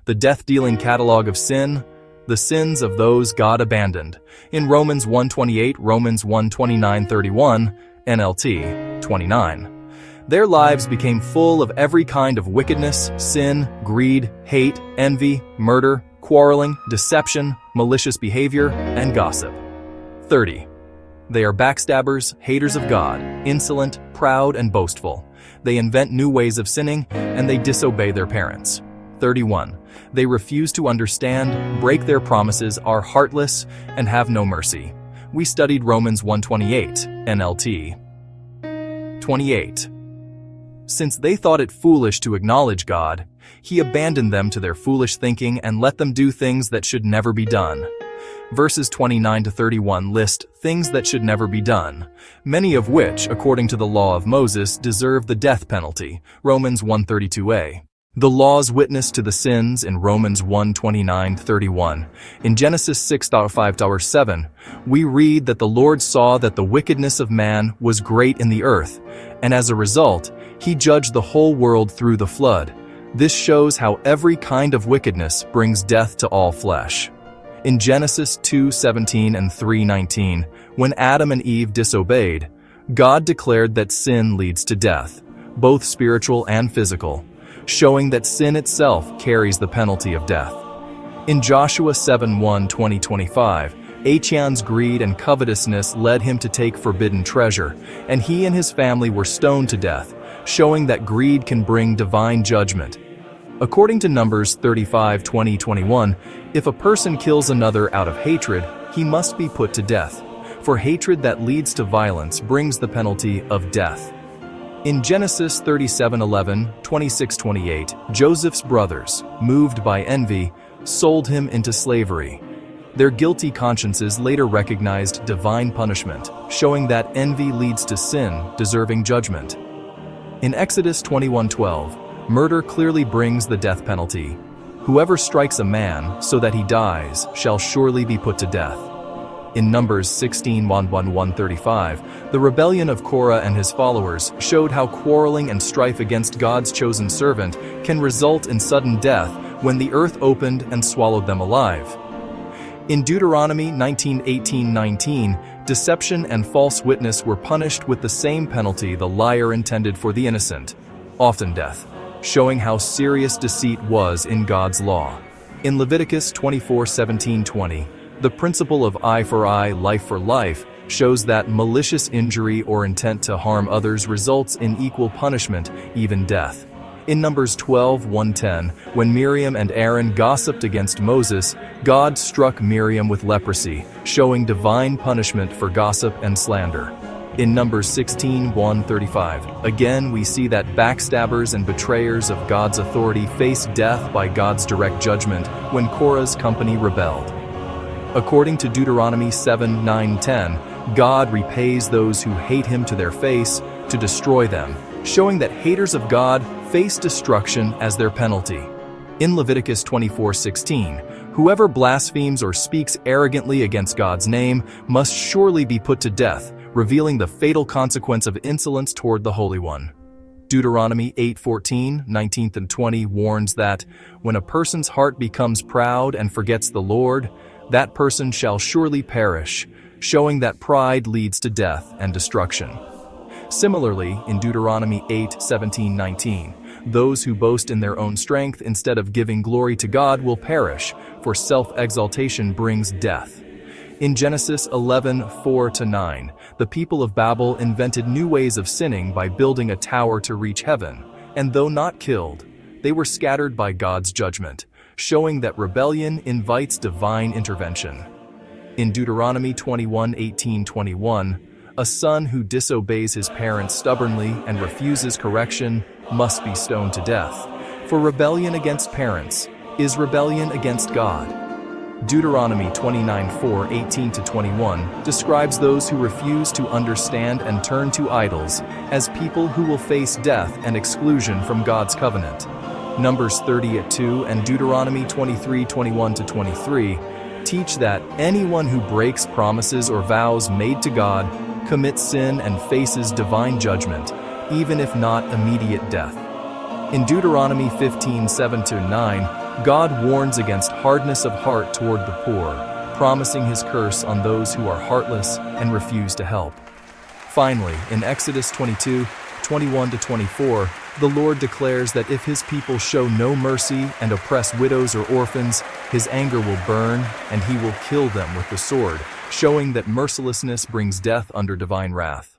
The death-dealing catalogue of sin, the sins of those God abandoned. In Romans 1:28, Romans 1:29-31, NLT 29. Their lives became full of every kind of wickedness, sin, greed, hate, envy, murder, quarreling, deception, malicious behavior, and gossip. 30. They are backstabbers, haters of God, insolent, proud, and boastful. They invent new ways of sinning, and they disobey their parents. 31. They refuse to understand, break their promises, are heartless, and have no mercy. We studied Romans 1:28, NLT. 28. Since they thought it foolish to acknowledge God, He abandoned them to their foolish thinking and let them do things that should never be done. Verses 29-31 list things that should never be done, many of which, according to the law of Moses, deserve the death penalty. Romans 1:32a. The law's witness to the sins in Romans 1:29-31. In Genesis 6:5-7, we read that the Lord saw that the wickedness of man was great in the earth, and as a result, He judged the whole world through the flood. This shows how every kind of wickedness brings death to all flesh. In Genesis 2:17 and 3:19, when Adam and Eve disobeyed, God declared that sin leads to death, both spiritual and physical, showing that sin itself carries the penalty of death. In Joshua 7:1-20-25, Achan's greed and covetousness led him to take forbidden treasure, and he and his family were stoned to death, showing that greed can bring divine judgment. According to Numbers 35:20-21, if a person kills another out of hatred, he must be put to death, for hatred that leads to violence brings the penalty of death. In Genesis 37:11-26-28, Joseph's brothers, moved by envy, sold him into slavery. Their guilty consciences later recognized divine punishment, showing that envy leads to sin, deserving judgment. In Exodus 21:12, murder clearly brings the death penalty. Whoever strikes a man so that he dies shall surely be put to death. In Numbers 16:1-1-35, the rebellion of Korah and his followers showed how quarreling and strife against God's chosen servant can result in sudden death when the earth opened and swallowed them alive. In Deuteronomy 19:18-19, deception and false witness were punished with the same penalty the liar intended for the innocent, often death, showing how serious deceit was in God's law. In Leviticus 24:17-20, the principle of eye for eye, life for life, shows that malicious injury or intent to harm others results in equal punishment, even death. In Numbers 12:1-10, when Miriam and Aaron gossiped against Moses, God struck Miriam with leprosy, showing divine punishment for gossip and slander. In Numbers 16:1-35, again we see that backstabbers and betrayers of God's authority face death by God's direct judgment when Korah's company rebelled. According to Deuteronomy 7:9-10, God repays those who hate Him to their face to destroy them, showing that haters of God face destruction as their penalty. In Leviticus 24:16, whoever blasphemes or speaks arrogantly against God's name must surely be put to death, revealing the fatal consequence of insolence toward the Holy One. Deuteronomy 8:14, 19 and 20 warns that when a person's heart becomes proud and forgets the Lord, that person shall surely perish, showing that pride leads to death and destruction. Similarly, in Deuteronomy 8:17-19, those who boast in their own strength instead of giving glory to God will perish, for self-exaltation brings death. In Genesis 11:4-9, the people of Babel invented new ways of sinning by building a tower to reach heaven, and though not killed, they were scattered by God's judgment, showing that rebellion invites divine intervention. In Deuteronomy 21:18-21, a son who disobeys his parents stubbornly and refuses correction must be stoned to death, for rebellion against parents is rebellion against God. Deuteronomy 29:4-18-21 describes those who refuse to understand and turn to idols as people who will face death and exclusion from God's covenant. Numbers 30:2 and Deuteronomy 23:21-23 teach that anyone who breaks promises or vows made to God commits sin and faces divine judgment, even if not immediate death. In Deuteronomy 15:7-9, God warns against hardness of heart toward the poor, promising his curse on those who are heartless and refuse to help. Finally, in Exodus 22:21-24, the Lord declares that if his people show no mercy and oppress widows or orphans, his anger will burn and he will kill them with the sword, showing that mercilessness brings death under divine wrath.